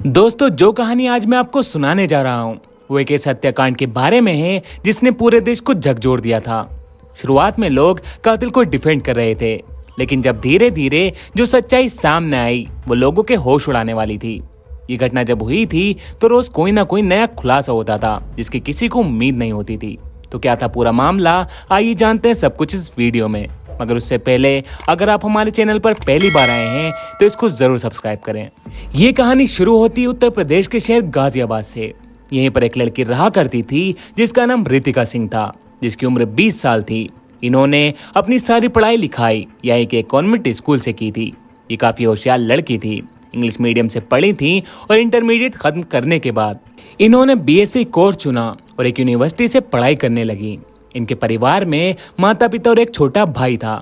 दोस्तों, जो कहानी आज मैं आपको सुनाने जा रहा हूँ वो एक ऐसे हत्याकांड के बारे में है जिसने पूरे देश को झकझोर दिया था। शुरुआत में लोग कातिल को डिफेंड कर रहे थे, लेकिन जब धीरे धीरे जो सच्चाई सामने आई वो लोगों के होश उड़ाने वाली थी। ये घटना जब हुई थी तो रोज कोई ना कोई नया खुलासा होता था जिसकी किसी को उम्मीद नहीं होती थी। तो क्या था पूरा मामला, आइए जानते हैं सब कुछ इस वीडियो में। मगर उससे पहले अगर आप हमारे चैनल पर पहली बार आए हैं तो इसको जरूर सब्सक्राइब करें। ये कहानी शुरू होती उत्तर प्रदेश के शहर गाजियाबाद से। यहीं पर एक लड़की रहा करती थी जिसका नाम रितिका सिंह था, जिसकी उम्र 20 साल थी। इन्होंने अपनी सारी पढ़ाई लिखाई यहीं के कॉन्वेंट स्कूल से की थी। ये काफी होशियार लड़की थी, इंग्लिश मीडियम से पढ़ी थी और इंटरमीडिएट खत्म करने के बाद इन्होंने बीएससी कोर्स चुना और एक यूनिवर्सिटी से पढ़ाई करने लगी। इनके परिवार में माता पिता और एक छोटा भाई था।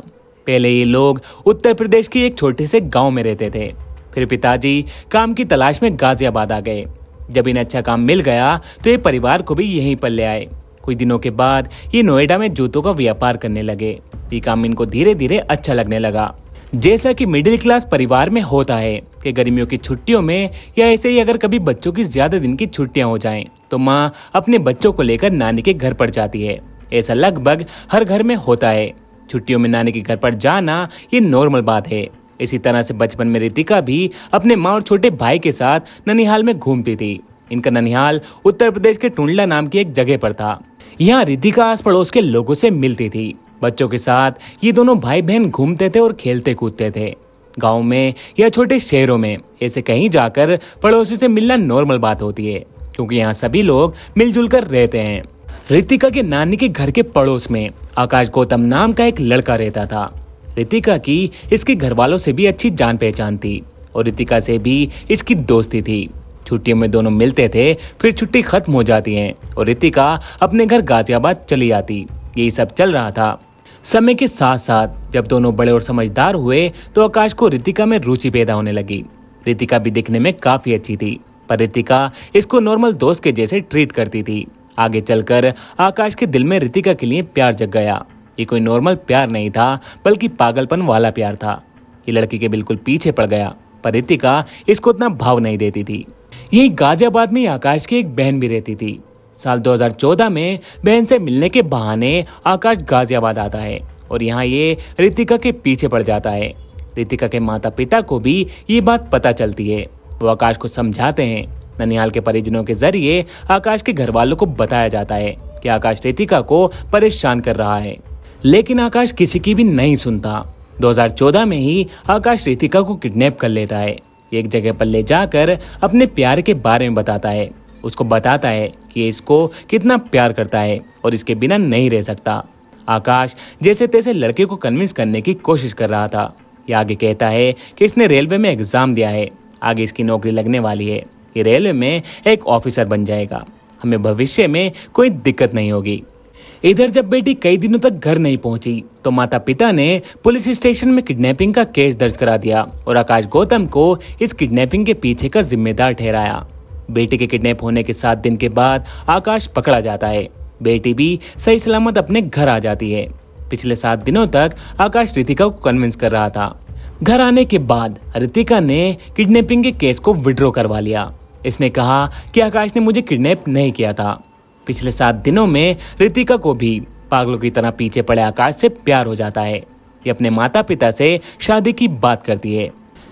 पहले ये लोग उत्तर प्रदेश के एक छोटे से गांव में रहते थे। फिर पिताजी काम की तलाश में गाजियाबाद आ गए। जब इन्हें अच्छा काम मिल गया तो ये परिवार को भी यहीं पर ले आए। कुछ दिनों के बाद ये नोएडा में जूतों का व्यापार करने लगे। ये काम इनको धीरे धीरे अच्छा लगने लगा। जैसा कि मिडिल क्लास परिवार में होता है कि गर्मियों की छुट्टियों में या ऐसे ही अगर कभी बच्चों की ज्यादा दिन की छुट्टियां हो जाएं, तो माँ अपने बच्चों को लेकर नानी के घर पर जाती है। ऐसा लगभग हर घर में होता है। छुट्टियों में नानी के घर पर जाना ये नॉर्मल बात है। इसी तरह से बचपन में रितिका भी अपने माँ और छोटे भाई के साथ ननिहाल में घूमती थी। इनका ननिहाल उत्तर प्रदेश के टुंडला नाम की एक जगह पर था। यहाँ रितिका आस पड़ोस के लोगों से मिलती थी। बच्चों के साथ ये दोनों भाई बहन घूमते थे और खेलते कूदते थे। गाँव में या छोटे शहरों में ऐसे कहीं जाकर पड़ोसी से मिलना नॉर्मल बात होती है, क्योंकि यहाँ सभी लोग मिलजुल कर रहते हैं। रितिका के नानी के घर के पड़ोस में आकाश गौतम नाम का एक लड़का रहता था। रितिका की इसके घर वालों से भी अच्छी जान पहचान थी और रितिका से भी इसकी दोस्ती थी। छुट्टियों में दोनों मिलते थे, फिर छुट्टी खत्म हो जाती है और रितिका अपने घर गाजियाबाद चली आती। यही सब चल रहा था। समय के साथ साथ जब दोनों बड़े और समझदार हुए तो आकाश को रितिका में रुचि पैदा होने लगी। रितिका भी दिखने में काफी अच्छी थी, पर रितिका इसको नॉर्मल दोस्त के जैसे ट्रीट करती थी। आगे चलकर आकाश के दिल में रितिका के लिए प्यार जग गया। ये कोई नॉर्मल प्यार नहीं था, बल्कि पागलपन वाला प्यार था। ये लड़की के बिल्कुल पीछे पड़ गया, पर रितिका इसको उतना भाव नहीं देती थी। यही गाजियाबाद में आकाश की एक बहन भी रहती थी। साल 2014 में बहन से मिलने के बहाने आकाश गाजियाबाद आता है और यहाँ ये रितिका के पीछे पड़ जाता है। रितिका के माता पिता को भी ये बात पता चलती है। वो आकाश को समझाते हैं। ननिहाल के परिजनों के जरिए आकाश के घर वालों को बताया जाता है कि आकाश रितिका को परेशान कर रहा है, लेकिन आकाश किसी की भी नहीं सुनता। 2014 में ही आकाश रितिका को किडनैप कर लेता है। एक जगह पर ले जाकर अपने प्यार के बारे में बताता है। उसको बताता है कि इसको कितना प्यार करता है और इसके बिना नहीं रह सकता। आकाश जैसे तैसे लड़के को कन्विंस करने की कोशिश कर रहा था। ये आगे कहता है कि इसने रेलवे में एग्जाम दिया है, आगे इसकी नौकरी लगने वाली है। ये रेलवे में एक ऑफिसर बन जाएगा, हमें भविष्य में कोई दिक्कत नहीं होगी। इधर जब बेटी कई दिनों तक घर नहीं पहुंची तो माता पिता ने पुलिस स्टेशन में किडनैपिंग का केस दर्ज करा दिया और आकाश गौतम को इस किडनैपिंग के पीछे का जिम्मेदार ठहराया। बेटी के किडनैप होने के 7 दिन के बाद आकाश पकड़ा जाता है। बेटी भी सही सलामत अपने घर आ जाती है। पिछले 7 दिनों तक आकाश रितिका को कन्विंस कर रहा था। घर आने के बाद रितिका ने किडनैपिंग के केस को विड्रॉ करवा लिया। इसने कहा कि आकाश ने मुझे किडनैप नहीं किया था। पिछले 7 दिनों में रितिका को भी पागलों की तरह पीछे पड़े आकाश से प्यार हो जाता है। ये अपने माता पिता से शादी की बात करती है,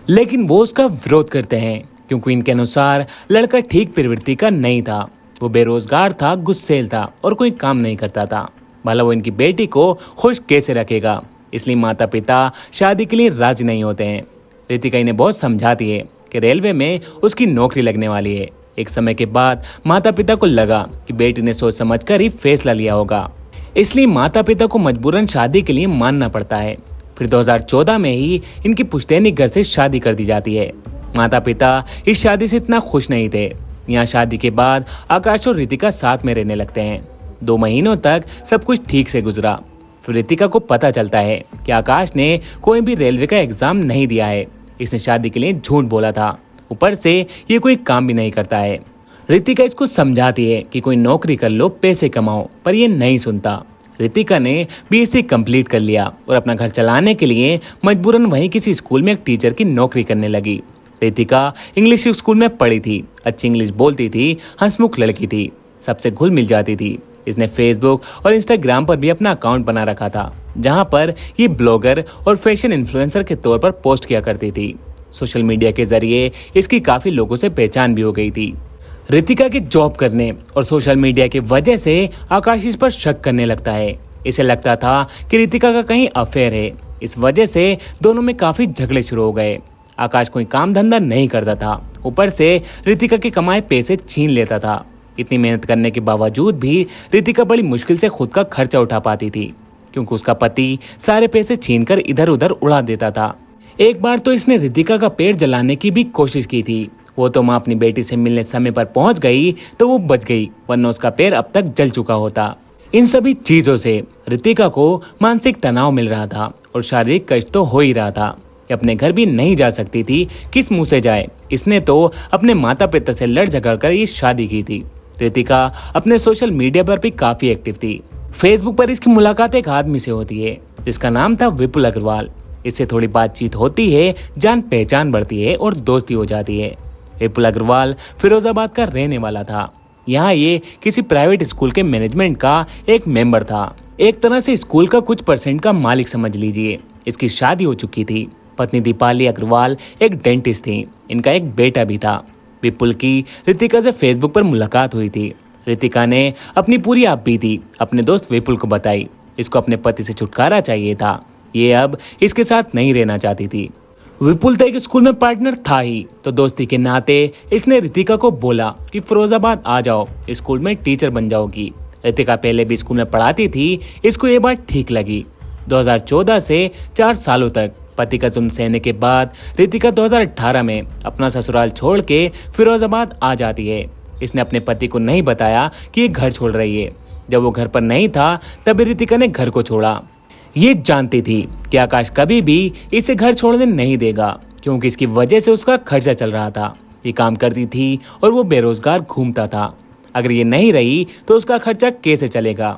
लेकिन वो उसका विरोध करते हैं, क्योंकि इनके अनुसार लड़का ठीक प्रवृत्ति का नहीं था। वो बेरोजगार था, गुस्सैल था और कोई काम नहीं करता था। भला वो इनकी बेटी को खुश कैसे रखेगा, इसलिए माता पिता शादी के लिए राजी नहीं होते हैं। रितिका इन्हें बहुत समझाती है कि रेलवे में उसकी नौकरी लगने वाली है। एक समय के बाद माता पिता को लगा कि बेटी ने सोच समझकर ही फैसला लिया होगा, इसलिए माता पिता को मजबूरन शादी के लिए मानना पड़ता है। फिर 2014 में ही इनकी पुश्तैनी घर से शादी कर दी जाती है। माता पिता इस शादी से इतना खुश नहीं थे। यहाँ शादी के बाद आकाश और रितिका साथ में रहने लगते हैं। 2 महीनों तक सब कुछ ठीक से गुजरा। फिर रितिका को पता चलता है कि आकाश ने कोई भी रेलवे का एग्जाम नहीं दिया है। इसने शादी के लिए झूठ बोला था, ऊपर से ये कोई काम भी नहीं करता है। रितिका इसको समझाती है कि कोई नौकरी कर लो, पैसे कमाओ, पर ये नहीं सुनता। रितिका ने बीएससी कंप्लीट कर लिया और अपना घर चलाने के लिए मजबूरन वहीं किसी स्कूल में एक टीचर की नौकरी करने लगी। रितिका इंग्लिश स्कूल में पढ़ी थी, अच्छी इंग्लिश बोलती थी, हंसमुख लड़की थी, सबसे घुल मिल जाती थी। इसने फेसबुक और इंस्टाग्राम पर भी अपना अकाउंट बना रखा था, जहां पर ये ब्लॉगर और फैशन इन्फ्लुएंसर के तौर पर पोस्ट किया करती थी। सोशल मीडिया के जरिए इसकी काफी लोगों से पहचान भी हो गई थी। रितिका के जॉब करने और सोशल मीडिया की वजह से आकाश इस पर शक करने लगता है। इसे लगता था कि रितिका का कहीं अफेयर है। इस वजह से दोनों में काफी झगड़े शुरू हो गए। आकाश कोई काम धंधा नहीं करता था, ऊपर से रितिका के कमाए पैसे छीन लेता था। इतनी मेहनत करने के बावजूद भी रितिका बड़ी मुश्किल से खुद का खर्चा उठा पाती थी, क्योंकि उसका पति सारे पैसे छीनकर इधर उधर उड़ा देता था। एक बार तो इसने रितिका का पेट जलाने की भी कोशिश की थी। वो तो माँ अपनी बेटी से मिलने समय पर पहुंच गई तो वो बच गई, वरना उसका पैर अब तक जल चुका होता। इन सभी चीजों से रितिका को मानसिक तनाव मिल रहा था और शारीरिक कष्ट तो हो ही रहा था। अपने घर भी नहीं जा सकती थी, किस मुंह से जाए। इसने तो अपने माता पिता से लड़ झगड़ कर ये शादी की थी। रितिका अपने सोशल मीडिया पर भी काफी एक्टिव थी। फेसबुक पर इसकी मुलाकात एक आदमी से होती है जिसका नाम था विपुल अग्रवाल। इससे थोड़ी बातचीत होती है, जान पहचान बढ़ती है और दोस्ती हो जाती है। विपुल अग्रवाल फिरोजाबाद का रहने वाला था। यहाँ ये किसी प्राइवेट स्कूल के मैनेजमेंट का एक मेंबर था। एक तरह से स्कूल का कुछ % का मालिक समझ लीजिए। इसकी शादी हो चुकी थी। पत्नी दीपाली अग्रवाल एक डेंटिस्ट थी। इनका एक बेटा भी था। विपुल की रितिका से फेसबुक पर मुलाकात हुई थी। रितिका ने अपनी पूरी आपबीती अपने दोस्त विपुल को बताई। इसको अपने पति से छुटकारा चाहिए था। ये अब इसके साथ नहीं रहना चाहती थी। विपुल तो एक स्कूल में पार्टनर था ही, तो दोस्ती के नाते इसने रितिका को बोला कि फिरोजाबाद आ जाओ, स्कूल में टीचर बन जाओगी। रितिका पहले भी स्कूल में पढ़ाती थी, इसको ये बात ठीक लगी। 2014 से 4 सालों तक पति का जुल्म सहने के बाद रितिका 2018 में अपना ससुराल छोड़ के फिरोजाबाद आ जाती है। इसने अपने पति को नहीं बताया कि ये घर छोड़ रही है। जब वो घर पर नहीं था तभी रितिका ने घर को छोड़ा। ये जानती थी कि आकाश कभी भी इसे घर छोड़ने नहीं देगा, क्योंकि इसकी वजह से उसका खर्चा चल रहा था। ये काम करती थी और वो बेरोजगार घूमता था। अगर ये नहीं रही तो उसका खर्चा कैसे चलेगा।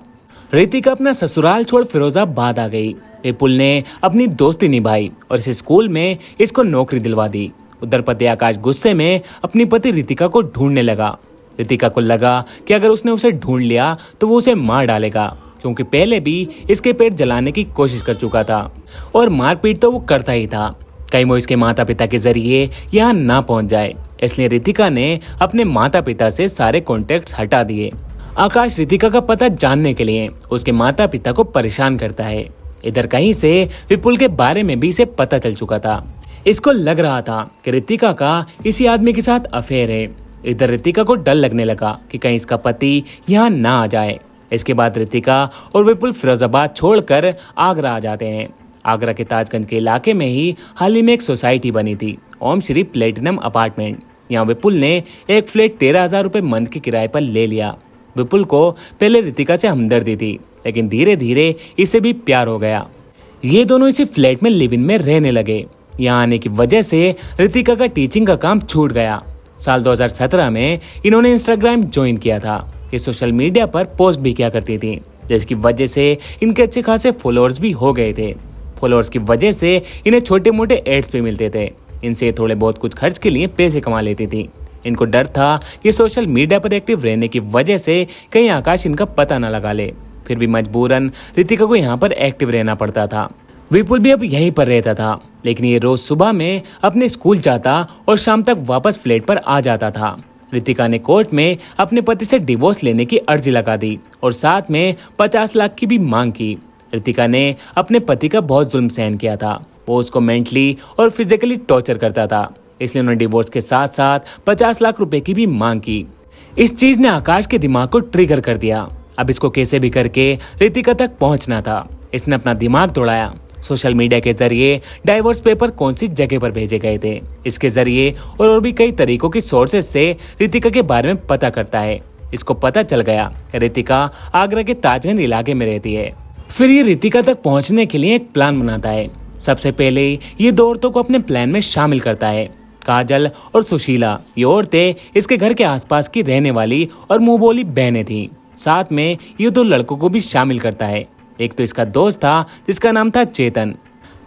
रितिका अपना ससुराल छोड़ फिरोजाबाद आ गई। विपुल ने अपनी दोस्ती निभाई और इस स्कूल में इसको नौकरी दिलवा दी। उधर पति आकाश गुस्से में अपनी पति रितिका को ढूंढने लगा। रितिका को लगा कि अगर उसने उसे ढूंढ लिया तो वो उसे मार डालेगा, क्योंकि पहले भी इसके पेट जलाने की कोशिश कर चुका था और मारपीट तो वो करता ही था। कहीं वो इसके माता पिता के जरिए यहाँ ना पहुंच जाए, इसलिए रितिका ने अपने माता पिता से सारे कॉन्टेक्ट्स हटा दिए। आकाश रितिका का पता जानने के लिए उसके माता पिता को परेशान करता है। इधर कहीं से विपुल के बारे में भी इसे पता चल चुका था। इसको लग रहा था कि रितिका का इसी आदमी के साथ अफेयर है। इधर रितिका को डर लगने लगा कि कहीं इसका पति यहाँ ना आ जाए। इसके बाद रितिका और विपुल फिरोजाबाद छोड़कर आगरा आ जाते हैं। आगरा के ताजगंज के इलाके में ही हाल ही में एक सोसाइटी बनी थी, ओम श्री प्लेटिनम अपार्टमेंट। यहाँ विपुल ने एक फ्लैट 13,000 रुपए मंथ के किराए पर ले लिया। विपुल को पहले रितिका से हमदर्दी थी, लेकिन धीरे धीरे इसे भी प्यार हो गया। ये दोनों इसी फ्लैट में लिव इन में रहने लगे। यहाँ आने की वजह से रितिका का टीचिंग का काम छूट गया। साल 2017 में इन्होंने इंस्टाग्राम ज्वाइन किया था। ये सोशल मीडिया पर पोस्ट भी किया करती थी, जिसकी वजह से इनके अच्छे खासे फॉलोअर्स भी हो गए थे। फॉलोअर्स की वजह से इन्हें छोटे मोटे एड्स भी मिलते थे। इनसे थोड़े बहुत कुछ खर्च के लिए पैसे कमा लेती थी। इनको डर था कि सोशल मीडिया पर एक्टिव रहने की वजह से कहीं आकाश इनका पता न लगा ले। फिर भी मजबूरन रितिका को यहाँ पर एक्टिव रहना पड़ता था। विपुल भी अब यहीं पर रहता था, लेकिन ये रोज सुबह में अपने स्कूल जाता और शाम तक वापस फ्लैट पर आ जाता था। रितिका ने कोर्ट में अपने पति से डिवोर्स लेने की अर्जी लगा दी और साथ में 50 लाख की भी मांग की। रितिका ने अपने पति का बहुत जुल्म सहन किया था। वो उसको मेंटली और फिजिकली टॉर्चर करता था, इसलिए उन्होंने डिवोर्स के साथ साथ 50 लाख रुपए की भी मांग की। इस चीज ने आकाश के दिमाग को ट्रिगर कर दिया। अब इसको कैसे भी करके रितिका तक पहुंचना था। इसने अपना दिमाग दौड़ाया। सोशल मीडिया के जरिए डाइवोर्स पेपर कौन सी जगह पर भेजे गए थे, इसके जरिए और भी कई तरीकों की सोर्सेज से रितिका के बारे में पता करता है। इसको पता चल गया रितिका आगरा के ताजगंज इलाके में रहती है। फिर ये रितिका तक पहुंचने के लिए एक प्लान बनाता है। सबसे पहले ये 2 औरतों को अपने प्लान में शामिल करता है, काजल और सुशीला। ये औरतें इसके घर के आसपास की रहने वाली और मुंह बोली बहनें थी। साथ में ये 2 लड़कों को भी शामिल करता है। एक तो इसका दोस्त था जिसका नाम था चेतन।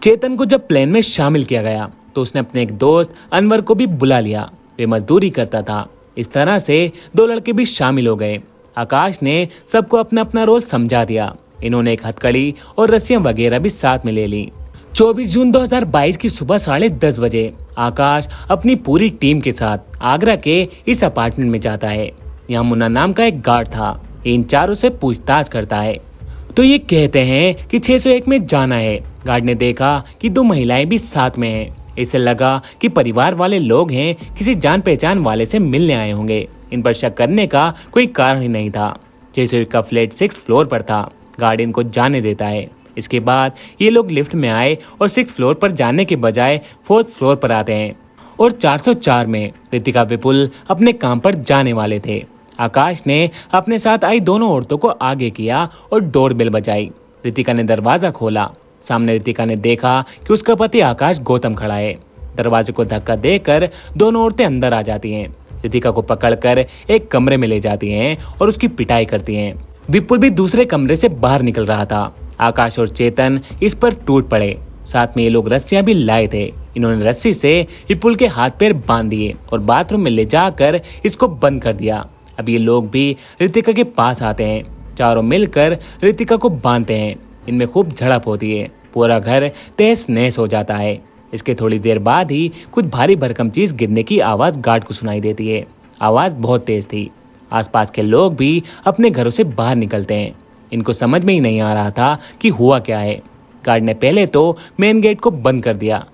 चेतन को जब प्लान में शामिल किया गया तो उसने अपने एक दोस्त अनवर को भी बुला लिया। वे मजदूरी करता था। इस तरह से दो लड़के भी शामिल हो गए। आकाश ने सबको अपना अपना रोल समझा दिया। इन्होंने एक हथकड़ी और रस्सियां वगैरह भी साथ में ले ली। 24 जून 2022 की सुबह 10:30 बजे आकाश अपनी पूरी टीम के साथ आगरा के इस अपार्टमेंट में जाता है। यहाँ मुन्ना नाम का एक गार्ड था। इन चारों से पूछताछ करता है तो ये कहते हैं कि 601 में जाना है। गार्ड ने देखा कि दो महिलाएं भी साथ में हैं। इसे लगा कि परिवार वाले लोग हैं, किसी जान पहचान वाले से मिलने आए होंगे। इन पर शक करने का कोई कारण ही नहीं था। 601 का फ्लैट 6th फ्लोर पर था। गार्ड इनको जाने देता है। इसके बाद ये लोग लिफ्ट में आए और 6th फ्लोर पर जाने के बजाय 4th फ्लोर पर आते हैं और 404 में रितिका विपुल अपने काम पर जाने वाले थे। आकाश ने अपने साथ आई दोनों औरतों को आगे किया और डोरबेल बजाई। रितिका ने दरवाजा खोला। सामने रितिका ने देखा कि उसका पति आकाश गौतम खड़ा है। दरवाजे को धक्का देकर दोनों औरतें अंदर आ जाती हैं। रितिका को पकड़कर एक कमरे में ले जाती हैं और उसकी पिटाई करती हैं। विपुल भी दूसरे कमरे से बाहर निकल रहा था। आकाश और चेतन इस पर टूट पड़े। साथ में ये लोग रस्सियां भी लाए थे। इन्होंने रस्सी से विपुल के हाथ पैर बांध दिए और बाथरूम में ले जाकर इसको बंद कर दिया। अब ये लोग भी रितिका के पास आते हैं। चारों मिलकर रितिका को बांधते हैं। इनमें खूब झड़प होती है। पूरा घर तहस नहस हो जाता है। इसके थोड़ी देर बाद ही कुछ भारी भरकम चीज गिरने की आवाज गार्ड को सुनाई देती है। आवाज बहुत तेज थी। आसपास के लोग भी अपने घरों से बाहर निकलते हैं। इनको समझ में ही नहीं आ रहा था कि हुआ क्या है। गार्ड ने पहले तो मेन गेट को बंद कर दिया।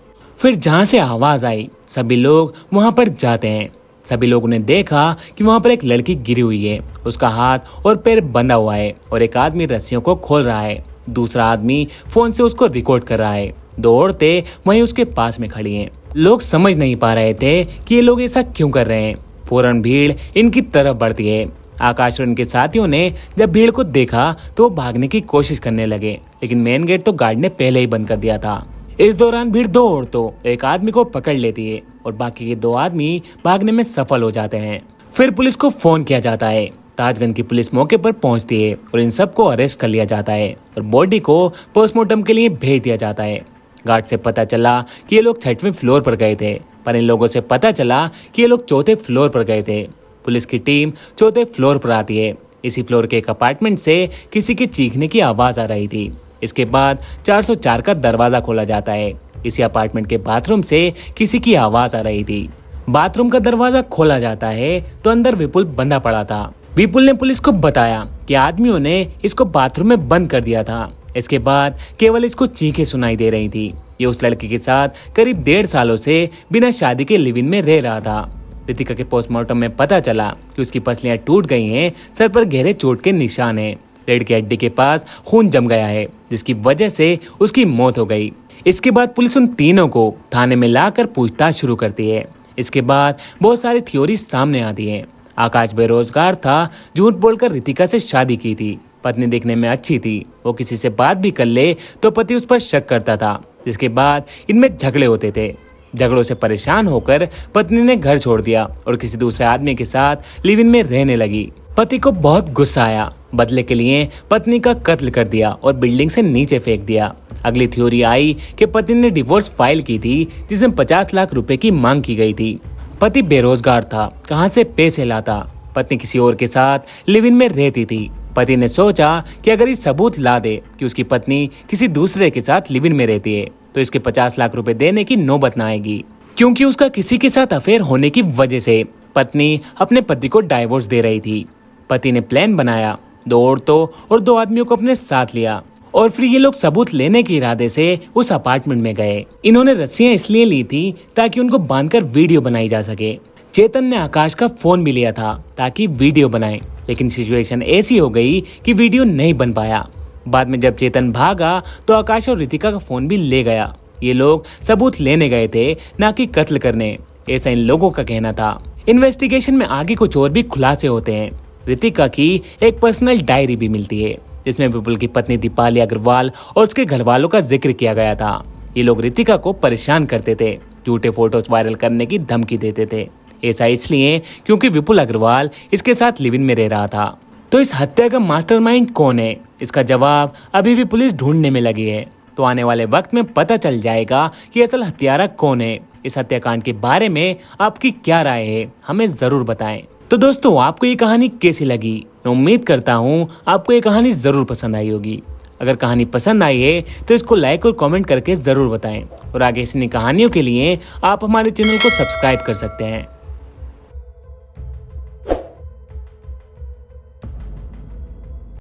फिर जहां से आवाज आई सभी लोग वहां पर जाते हैं। सभी लोगों ने देखा कि वहां पर एक लड़की गिरी हुई है। उसका हाथ और पैर बंधा हुआ है और एक आदमी रस्सियों को खोल रहा है। दूसरा आदमी फोन से उसको रिकॉर्ड कर रहा है। दो औरतें वहीं उसके पास में खड़ी हैं। लोग समझ नहीं पा रहे थे कि ये लोग ऐसा क्यों कर रहे हैं। फौरन भीड़ इनकी तरफ बढ़ती है। आकाश और इनके साथियों ने जब भीड़ को देखा तो वो भागने की कोशिश करने लगे, लेकिन मेन गेट तो गार्ड ने पहले ही बंद कर दिया था। इस दौरान भीड़ दो औरतों एक आदमी को पकड़ लेती है और बाकी के दो आदमी भागने में सफल हो जाते हैं। फिर पुलिस को फोन किया जाता है। ताजगंज की पुलिस मौके पर पहुंचती है और इन सबको अरेस्ट कर लिया जाता है और बॉडी को पोस्टमार्टम के लिए भेज दिया जाता है। गार्ड से पता चला कि ये लोग 6वें फ्लोर पर गए थे, पर इन लोगों से पता चला कि ये लोग 4थे फ्लोर पर गए थे। पुलिस की टीम 4थे फ्लोर पर आती है। इसी फ्लोर के एक अपार्टमेंट से किसी के चीखने की आवाज आ रही थी। इसके बाद 404 का दरवाजा खोला जाता है। इसी अपार्टमेंट के बाथरूम से किसी की आवाज आ रही थी। बाथरूम का दरवाजा खोला जाता है तो अंदर विपुल बंधा पड़ा था। विपुल ने पुलिस को बताया कि आदमियों ने इसको बाथरूम में बंद कर दिया था। इसके बाद केवल इसको चीखें सुनाई दे रही थी। ये उस लड़की के साथ करीब 1.5 सालों से बिना शादी के लिव इन में रह रहा था। रितिका के पोस्टमार्टम में पता चला कि उसकी पसलियां टूट गई हैं, सर पर गहरे चोट के निशान हैं, रीढ़ की हड्डी के पास खून जम गया है, जिसकी वजह से उसकी मौत हो गई। इसके बाद पुलिस उन तीनों को थाने में लाकर पूछताछ शुरू करती है। इसके बाद बहुत सारी थ्योरी सामने आती हैं। आकाश बेरोजगार था, झूठ बोलकर रितिका से शादी की थी। पत्नी देखने में अच्छी थी, वो किसी से बात भी कर ले तो पति उस पर शक करता था। जिसके बाद इनमें झगड़े होते थे। झगड़ों से परेशान होकर पत्नी ने घर छोड़ दिया और किसी दूसरे आदमी के साथ लिव इन में रहने लगी। पति को बहुत गुस्सा आया। बदले के लिए पत्नी का कत्ल कर दिया और बिल्डिंग से नीचे फेंक दिया। अगली थ्योरी आई कि पति ने डिवोर्स फाइल की थी, जिसमें 50 लाख रुपए की मांग की गई थी। पति बेरोजगार था, कहां से पैसे लाता। पत्नी किसी और के साथ लिव इन में रहती थी। पति ने सोचा कि अगर ये सबूत ला दे कि उसकी पत्नी किसी दूसरे के साथ लिव इन में रहती है तो इसके 50 लाख रुपए देने की नौबत न आएगी, क्योंकि उसका किसी के साथ अफेयर होने की वजह से पत्नी अपने पति को डाइवोर्स दे रही थी। पति ने प्लान बनाया, 2 औरतों और 2 आदमियों को अपने साथ लिया और फिर ये लोग सबूत लेने के इरादे से उस अपार्टमेंट में गए। इन्होंने रस्सियां इसलिए ली थी ताकि उनको बांधकर वीडियो बनाई जा सके। चेतन ने आकाश का फोन भी लिया था ताकि वीडियो बनाए, लेकिन सिचुएशन ऐसी हो गई कि वीडियो नहीं बन पाया। बाद में जब चेतन भागा तो आकाश और रितिका का फोन भी ले गया। ये लोग सबूत लेने गए थे, ना कि कत्ल करने, ऐसा इन लोगों का कहना था। इन्वेस्टिगेशन में आगे कुछ और भी खुलासे होते हैं। रितिका की एक पर्सनल डायरी भी मिलती है, जिसमें विपुल की पत्नी दीपाली अग्रवाल और उसके घर वालों का जिक्र किया गया था। ये लोग रितिका को परेशान करते थे, झूठे फोटोज वायरल करने की धमकी देते थे। ऐसा इसलिए क्योंकि विपुल अग्रवाल इसके साथ लिव इन में रह रहा था। तो इस हत्या का मास्टरमाइंड कौन है, इसका जवाब अभी भी पुलिस ढूंढने में लगी है। तो आने वाले वक्त में पता चल जाएगा कि असल हत्यारा कौन है। इस हत्याकांड के बारे में आपकी क्या राय है, हमें जरूर बताएं। तो दोस्तों, आपको ये कहानी कैसी लगी? मैं उम्मीद करता हूँ आपको ये कहानी जरूर पसंद आई होगी। अगर कहानी पसंद आई है तो इसको लाइक और कमेंट करके जरूर बताएं और आगे ऐसी कहानियों के लिए आप हमारे चैनल को सब्सक्राइब कर सकते हैं।